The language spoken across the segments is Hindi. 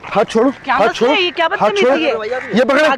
हाथ छोड़ो, हाथ छोड़ो, ये क्या हाथ छोड़ो, ये पकड़े,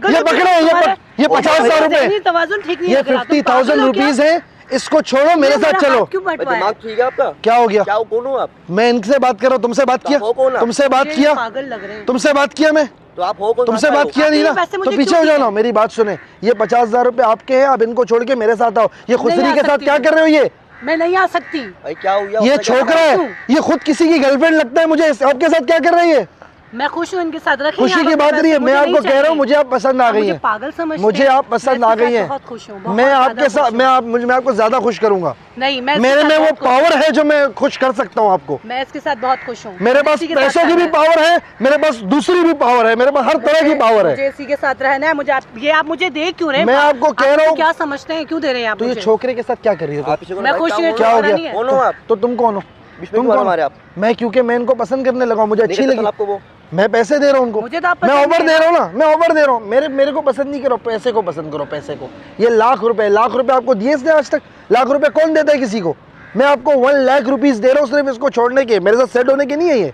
ये 50,000 रुपए, तवाज़ुन ठीक नहीं ये लग रहा। 50,000 रुपीज है, इसको छोड़ो, मेरे साथ चलो। दिमाग ठीक है आपका? क्या हो गया? क्या कौन हो आप? मैं इनसे बात कर रहा हूँ, तुमसे बात किया? तुमसे बात किया? पागल लग रहे हैं। तुमसे बात किया मैं? तो आप हो कौन? तुमसे बात किया नहीं ना? तो पीछे हो जाना, मेरी बात सुने। ये 50,000 रुपए आपके हैं, आप इनको छोड़ के मेरे साथ आओ। ये खुसरी के साथ क्या कर रहे हो? ये मैं नहीं आ सकती। भाई क्या हुआ? ये छोकरा है, ये खुद किसी की गर्लफ्रेंड लगता है मुझे, आपके साथ क्या कर रही है? मैं खुश हूँ इनके साथ। खुशी की बात नहीं है, मैं आपको कह रहा हूँ मुझे आप पसंद आ गई हैं। पागल समझते मुझे आप पसंद आ गई हैं। बहुत खुश हूँ। मैं आपके साथ, मैं आपको ज्यादा खुश करूंगा। नहीं, मैं मेरे में वो पावर है जो मैं खुश कर सकता हूँ आपको। मैं इसके साथ बहुत खुश हूँ। मेरे पास पैसों की भी पावर है, मेरे पास दूसरी भी पावर है, मेरे पास हर तरह की पावर है। मुझे इसी के साथ रहना है। मुझे आप मुझे दे क्यों रहे? मैं आपको कह रहा हूँ, क्या समझते हैं, क्यों दे रहे हैं आप? तो ये छोकरे के साथ क्या कर रही हो? मैं खुश हूँ। क्या हो गया? कौन हो आप? तो तुम कौन हो? तुम कौन हमारे? आप मैं, क्योंकि मैं इनको पसंद करने लगा, मुझे अच्छी लगी आपको वो। मैं पैसे दे रहा हूँ उनको। मुझे तो आप मैं पसंद ऑफर नहीं दे रहा हूँ ना, मैं ऑफर दे रहा हूँ। मेरे को पसंद नहीं करो, पैसे को पसंद करो, पैसे को। ये लाख रुपए आपको दिए इसने आज तक? लाख रुपए कौन देता है किसी को? मैं आपको 1 लाख रुपीज दे रहा हूँ सिर्फ इसको छोड़ने के, मेरे साथ सेट होने के नहीं है। ये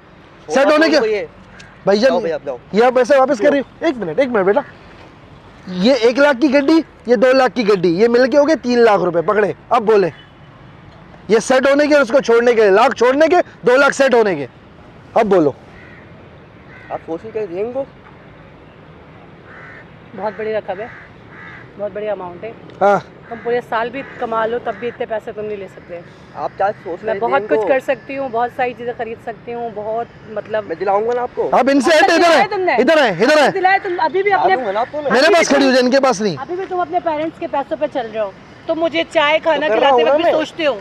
सेट होने के भाईजान, ये आप पैसे वापस कर रही हो? एक मिनट बेटा, ये 1 लाख की गड्डी, ये 2 लाख की गड्डी, ये मिलके हो गए 3 लाख रुपए। पकड़े, अब बोले। ये सेट होने के और उसको छोड़ने के, लाख छोड़ने के, 2 लाख सेट होने के। अब बोलो। आप कोशिश कर देंगे? बहुत बड़ी रकम है, बहुत बड़ी अमाउंट है। हाँ, तुम पूरे साल भी कमा लो तब भी इतने पैसे तुम नहीं ले सकते। आप क्या सोच? मैं बहुत कुछ कर सकती हूँ, बहुत सारी चीजें खरीद सकती हूँ, बहुत मतलब। मैं दिलाऊंगा ना आपको। अब इनसे इधर है दिलाए तुम अभी भी अपने। मेरे पास खड़ी हो जाए, इनके पास नहीं। अभी भी तुम अपने पेरेंट्स के पैसों पे चल रहे हो। तो मुझे चाय खाना खिलाते वक्त भी सोचते हो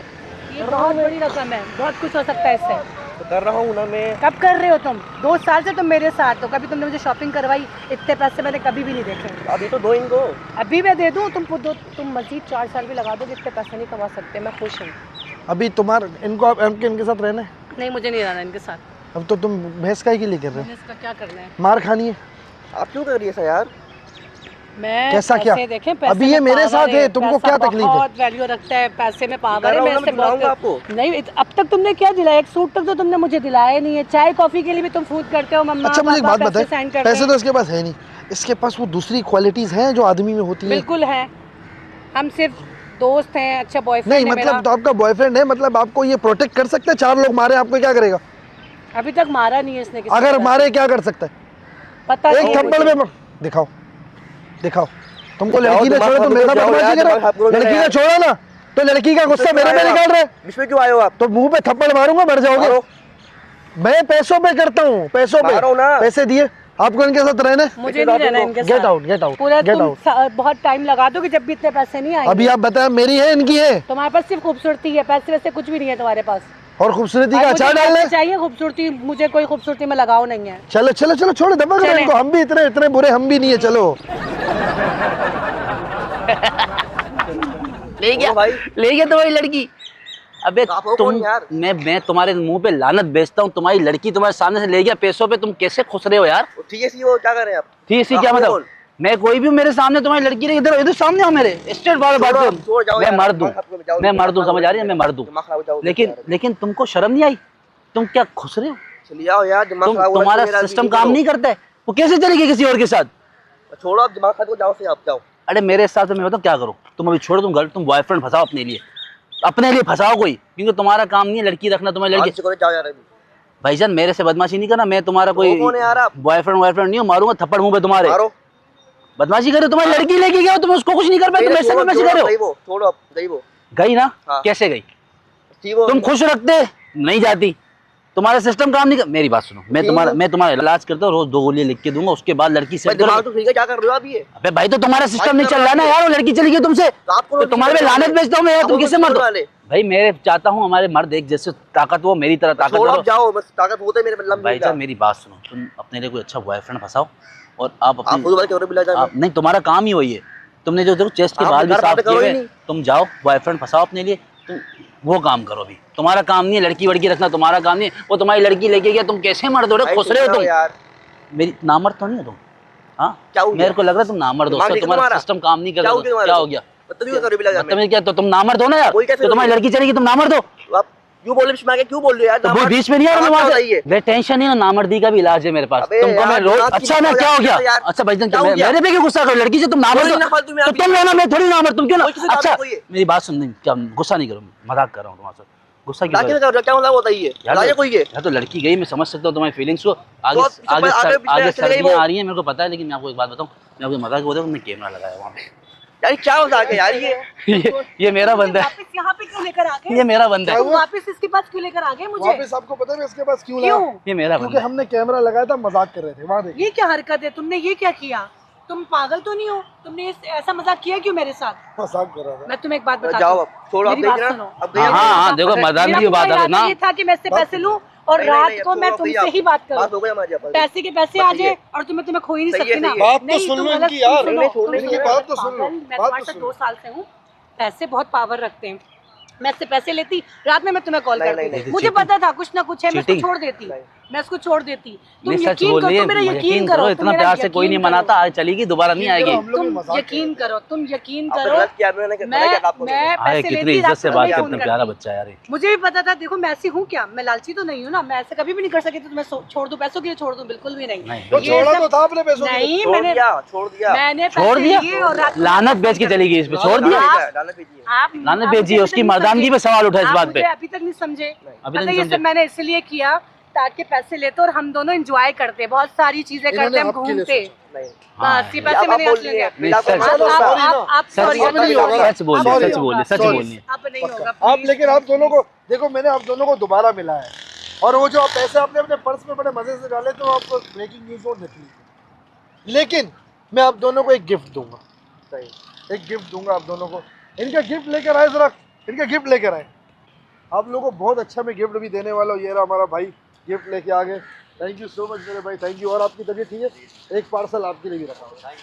ये बहुत बड़ी रकम है, बहुत कुछ हो सकता है इससे। तो कर रहा हूँ ना मैं। कब कर रहे हो तुम? 2 साल से तुम मेरे साथ हो, कभी तुमने मुझे शॉपिंग करवाई? इतने पैसे मैंने कभी भी नहीं देखे। अभी तो दो इनको। अभी मैं दे दूँ? तुम मजीद 4 साल भी लगा दो, इतने पैसे नहीं कमा सकते। मैं खुश हूँ। अभी तुम्हारा इनके साथ रहना है? नहीं, मुझे नहीं रहना इनके साथ। अब तो तुम भैंस का लिए कर रहे हो? इसका क्या करना है? मार खानी है? आप क्यों कर रही है यार? मैं कैसा क्या? देखें, अभी ये मेरे साथ है, तुमको क्या तकलीफ है? बहुत वैल्यू रखता है, पैसे में पावर है। मैं इससे बहुत आपको नहीं, अब तक तुमने क्या दिलाया? एक सूट तक तो तुमने मुझे दिलाया नहीं है। चाय कॉफी के लिए भी तुम फूट करते हो। मम्मा अच्छा, मुझे एक बात बताए, पैसे तो हैं। इसके पास है नहीं, इसके पास वो दूसरी क्वालिटीज हैं जो आदमी में होती है। बिल्कुल है, हम सिर्फ दोस्त हैं। अच्छा बॉयफ्रेंड नहीं, मतलब तो आपका बॉयफ्रेंड है, मतलब आपको ये प्रोटेक्ट कर सकता है? 4 लोग मारे आपको, क्या करेगा? अभी तक मारा नहीं है इसने। अगर मारे क्या कर सकता है? पता एक थप्पड़ में दिखाओ। तुमको लड़की ने छोड़ा तो मेरे साथ बदमाशी करो। लड़की ने छोड़ा ना तो लड़की का गुस्सा मेरे पे निकाल रहे हैं। इसमें क्यों आए हो आप? तो मुंह पे थप्पड़ मारूंगा, मर जाओगे। मैं पैसों पे करता हूँ, पैसों पे। पैसे दिए आपको, इनके साथ रहना है? मुझे नहीं रहना इनके साथ। Get out. बहुत टाइम लगा दोगे जब भी इतने पैसे नहीं आएंगे। अभी आप बताएं, मेरी है इनकी है? तुम्हारे पास सिर्फ खूबसूरती है, पैसे वैसे कुछ भी नहीं है तुम्हारे पास। और खूबसूरती का अचार डालने चाहिए? खूबसूरती मुझे कोई खूबसूरती में लगाव नहीं है। चलो छोड़ो, दबा करो इनको। हम भी इतने बुरे हम भी नहीं है। चलो ले गया तुम्हारी लड़की। अबे तुम यार, मैं तुम्हारे मुंह पे लानत बेचता हूँ। तुम्हारी लड़की तुम्हारे सामने से ले गया पैसों पे, तुम कैसे खुश रहे हो यार? ठीक है सी, वो क्या कर रहे हैं आप? ठीक है क्या मतलब? मैं कोई भी मेरे सामने तुम्हारी लड़की रही, इधर सामने हो मेरे, स्ट्रेट बात मैं मर दूं, समझ आ रही है? मैं मर दूं, लेकिन तुमको शर्म नहीं आई? तुम क्या खुश रहे हो? तुम्हारा सिस्टम काम नहीं करता है? वो कैसे चलेगी किसी और के साथ? छोड़ो आप दिमाग खराब, जाओ से आप जाओ। अरे मेरे हिसाब से मैं बताऊँ क्या करो, तुम अभी छोड़ो, तुम बॉयफ्रेंड फंसाओ अपने लिए फंसाओ कोई, क्योंकि तुम्हारा काम नहीं है लड़की रखना। तुम्हारी लड़की भाईजान मेरे से बदमाशी नहीं करना। मैं तुम्हारा कोई बॉयफ्रेंड नहीं हूँ। मारूंगा थप्पड़ मुंह पे तुम्हारे। बदमाशी करे, तुम्हारी लड़की लेके गया, तुम उसको कुछ नहीं कर पाए, तुम ऐसे बदमाशी कर रहे हो। गई ना? कैसे गई? तुम खुश रखते नहीं जाती, तुम्हारा सिस्टम काम नहीं कर। मेरी बात सुनो, मैं तुम्हारा इलाज करता हूँ, रोज 2 गोलियां लिख के दूंगा, उसके बाद लड़की से। दिमाग तो ठीक है, क्या कर रहे हो आप? ये अबे भाई, तो तुम्हारा सिस्टम नहीं चल रहा है ना यार। वो लड़की चली गई तुमसे, तो तुम्हारे पे लानत भेजता हूँ मैं यार। तुम किससे मर दो भाई? मैं चाहता हूँ हमारे मर्द एक जैसे ताकत हो, मेरी तरह ताकत हो। जाओ बस, ताकत होता है मेरे भाई साहब मेरी बात सुनो, तुम अपने लिए कोई अच्छा बॉयफ्रेंड फंसाओ और आप नहीं, तुम्हारा काम ही वही है। तुमने जो देखो चेस्ट के बाल भी साफ किए, तुम जाओ बॉयफ्रेंड फंसाओ अपने लिए, तुम वो काम करो। भी तुम्हारा काम नहीं है लड़की वड़की रखना, तुम्हारा काम नहीं है। वो तुम्हारी लड़की लेके गया, तुम कैसे मर्द हो रहे, खुश रहे हो तुम? मेरी नामर्द तो नहीं हो तुम? हाँ, मेरे को लग रहा है तुम नामर्द हो, तुम्हारा सिस्टम काम नहीं कर रहा। क्या हो गया? क्या तो तुम नामर्द हो ना यार? तो तुम्हारी लड़की चलेगी, तुम नामर्द हो? क्यों बोल रहे हो? क्यों बोल रहे हो यार? तो वो बीच में नहीं आ रहा नामर्द वहाँ बताइए। से। वे टेंशन नहीं ना, नामर्दी का भी इलाज है मेरे पास। अबे तुमको मैं यार, रोज नाक की अच्छा मैं बात क्या हो यार, गया? यार। अच्छा भाईजान क्या हो गया? मेरे पे क्यों गुस्सा करो? लड़की से तुम नामर्द कोई हो ना फालतू में तो आप तुम लेना, मैं थोड़ी नामर्द, तुम क्यों ना? कोई किसी काम अच्छा कोई है। मेरी बात सुन, क्या गुस्सा नहीं करो, मजाक कर रहा हूँ तुम्हारे साथ। गुस्सा क्यों क्या कर रहे हो? क्या मतलब बताइए? बताइए कोई है? यार तो लड़की गई, मैं समझ सकता हूँ तुम्हारी फीलिंग्स को। आगे तो आगे आगे पीछे आगे ऐसे गई सर्दियाँ वो। आ रही हैं, मेरे को पता है, लेकिन मैं आपको एक बात बताऊँ, मैं आपको मजाक बोल रहा हूँ, तुमने कैमरा लगाया वहाँ पे। यार क्या मजाक है यार ये? ये मेरा बंदा है, वापस यहाँ पे क्यों लेकर आ गए? ये मेरा बंदा है, तुम वापस इसके पास क्यों लेकर आ गए मुझे? वापस आपको पता है मैं इसके पास क्यों क्यों? लाया? ये मेरा क्योंकि बंदा है। हमने कैमरा लगाया था, मजाक कर रहे थे वहाँ देखिए। ये क्या हरकत है? तुमने ये क्या किया? तुम पागल तो नहीं हो? तुमने ऐसा मजाक किया क्यों मेरे साथ? मजाक कर रहा था। मैं तुम्हें एक बात बताती जाओ हूँ। अब, छोड़ो, अब मेरी बात देखिए ना, सुनो। अब देखिए। हाँ हाँ देखो मजाक मेरा की पूरा बात है इरादा ना। ये था कि मैं इससे पैसे लूं और नहीं, नहीं, रात नहीं, को अब मैं छोड़ो, तुमसे भैया, ही बात बात हो करूं। गई हमारी अपन। पैसे के पैसे आ बस ये जाए है। और तुम्हें खो ही नहीं सही है, सकती ना। सही है। बात तो नहीं, सुन तुम लो गलत इनकी यार। सुनो, नहीं, तुम इनकी सुनो, बात तो सुन लो, पागल, मैं बात तुम्हारे तो साथ सुनो। 2 साल से हूँ। पैसे बहुत पावर रखते हैं। मैं इससे पैसे लेती, रात में मैं तुम्हें कॉल नहीं, करती। नहीं, नहीं। मुझे पता था कुछ ना कुछ है, मैं इसको चीटिंग। छोड़ देती। मैं इसको छोड़ देती। तुम नहीं सच यकीन बोल करो, रही है, तुम मेरा यकीन करो, करो, तुम इतना मेरा प्यार से कोई नहीं यकीन करो। मनाता, आज चली गई, दोबारा नहीं आएगी। हम लोग भी तुम मजाक कर यकीन रहे करो, तुम यकीन आपने करो। गलत किया, मैंने क्या मैं आपको? मैं आए पैसे कितनी लेती, इज्जत रात से को बात तुम्हें करते फोन हैं, प्यारा करती। बच्चा है यार ये। मुझे भी पता था, देखो मैं ऐसी हूँ क्या, मैं लालची तो नहीं हूँ ना, मैं ऐसे कभी भी नहीं कर सकती तो तुम्हें छोड़ दूं, पैसों के लिए छोड़ दूं, बिल्कुल भी नहीं। नहीं, तो ये छोड़ा सब- तो था अपने पैसों के लिए। नहीं, छोड़ मैंने दिया। मैंने छोड़ पैसे दिया? लिए और रात को लानत बेच के चली गई इस पे, छोड़ दिया? लानत भेजिए। आप लानत आप भेजी है, मुझे उसकी अभी तक नहीं मर्दानगी समझे। पे सवाल उठा इस आप बात मुझे पे। अभी तक नहीं समझे। अभी पता नहीं है, ये समझे। सब मैंने इसलिए किया ताकि पैसे लेते और हम दोनों एंजॉय करते, बहुत सारी चीजें करते, इन्होंने हम आपके लिए घूमते। सोचा। नहीं, बस ये अब पैसे आप मैंने बोल असली रही हैं, लिया। फिर आप सच- बोल रही हैं, sorry ना। आप सच sorry, अब नहीं होगा। सच बोलिए, Sorry सच बोलिए, सच Sorry। बोलिए। अब नहीं होगा। आप please। लेकिन आप दोनों को देखो, मैंने आप दोनों को दोबारा मिला है और वो जो आप पैसे आपने अपने पर्स में बड़े मजे से डाले तो आपको ब्रेकिंग न्यूज और निकली। लेकिन मैं आप दोनों को एक गिफ्ट दूंगा। सही। एक गिफ्ट दूंगा आप दोनों को। इनका गिफ्ट लेकर आए, जरा इनका गिफ्ट लेकर आए। आप लोगों को बहुत अच्छा मैं गिफ्ट भी देने वाला हूँ। ये रहा हमारा भाई गिफ्ट लेके आ गए। थैंक यू सो मच मेरे भाई, थैंक यू। और आपकी तबीयत ठीक है? एक पार्सल आपके लिए भी रखा हुआ है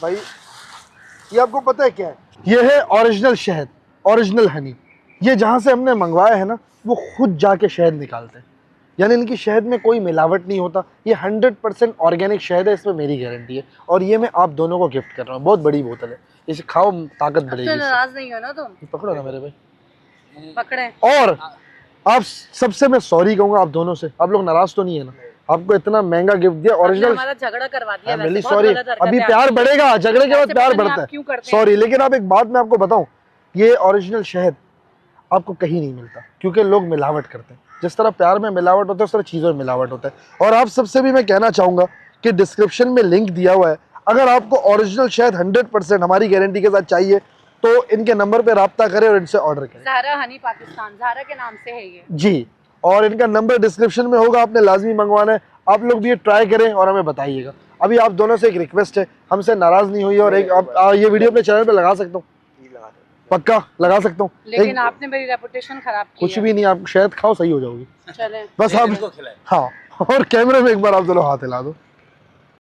भाई। ये आपको पता है क्या है? ये है ओरिजिनल शहद, ओरिजिनल हनी। ये जहाँ से हमने मंगवाया है ना, वो खुद जाके शहद निकालते हैं, यानी इनकी शहद में कोई मिलावट नहीं होता। ये 100% ऑर्गेनिक शहद है, इसमें मेरी गारंटी है। और ये मैं आप दोनों को गिफ्ट कर रहा हूँ। बहुत बड़ी बोतल है, इसे खाओ, ताकत तो बढ़ेगी इससे। नाराज नहीं हो ना तुम? पकड़ो ना मेरे भाई। पकड़े। और आप सबसे मैं सॉरी कहूँगा आप दोनों से। आप लोग नाराज तो नहीं है ना? आपको इतना महंगा गिफ्ट दिया, आपने ओरिजिनल। हमारा झगड़ा करवा दिया। रियली वैसे बहुत सॉरी। गलत हरकत अभी है प्यार आपकी। बढ़ेगा, झगड़े के बाद वैसे प्यार पता नहीं बढ़ता आप क्यों है। करते हैं। सॉरी। लेकिन आप एक बात मैं आपको बताऊं, ये ओरिजिनल शहद आपको कहीं नहीं मिलता, क्योंकि लोग मिलावट करते हैं। जिस तरह प्यार में मिलावट होता है, उस तरह चीज़ों में मिलावट होता है। और आप सबसे भी मैं कहना चाहूँगा कि डिस्क्रिप्शन में लिंक दिया हुआ है। अगर आपको ओरिजिनल शहद 100% हमारी गारंटी के साथ चाहिए तो इनके नंबर पे रब्ता करें और इनसे ऑर्डर करें। ज़ारा हनी पाकिस्तान, ज़ारा के नाम से है ये जी। और इनका नंबर डिस्क्रिप्शन में होगा, आपने लाजमी मंगवाना है। आप लोग भी ये ट्राई करें और हमें बताइएगा। अभी आप दोनों से एक रिक्वेस्ट है, हमसे नाराज नहीं हुई। और एक ये वीडियो अपने चैनल पे लगा सकता हूँ, पक्का लगा सकता हूँ। लेकिन आपने मेरी रेपुटेशन खराब की कुछ भी नहीं, आप शायद खाओ, सही हो जाओगी। चले बस आप हाँ। और कैमरे में एक बार आप दोनों हाथ हिला दो।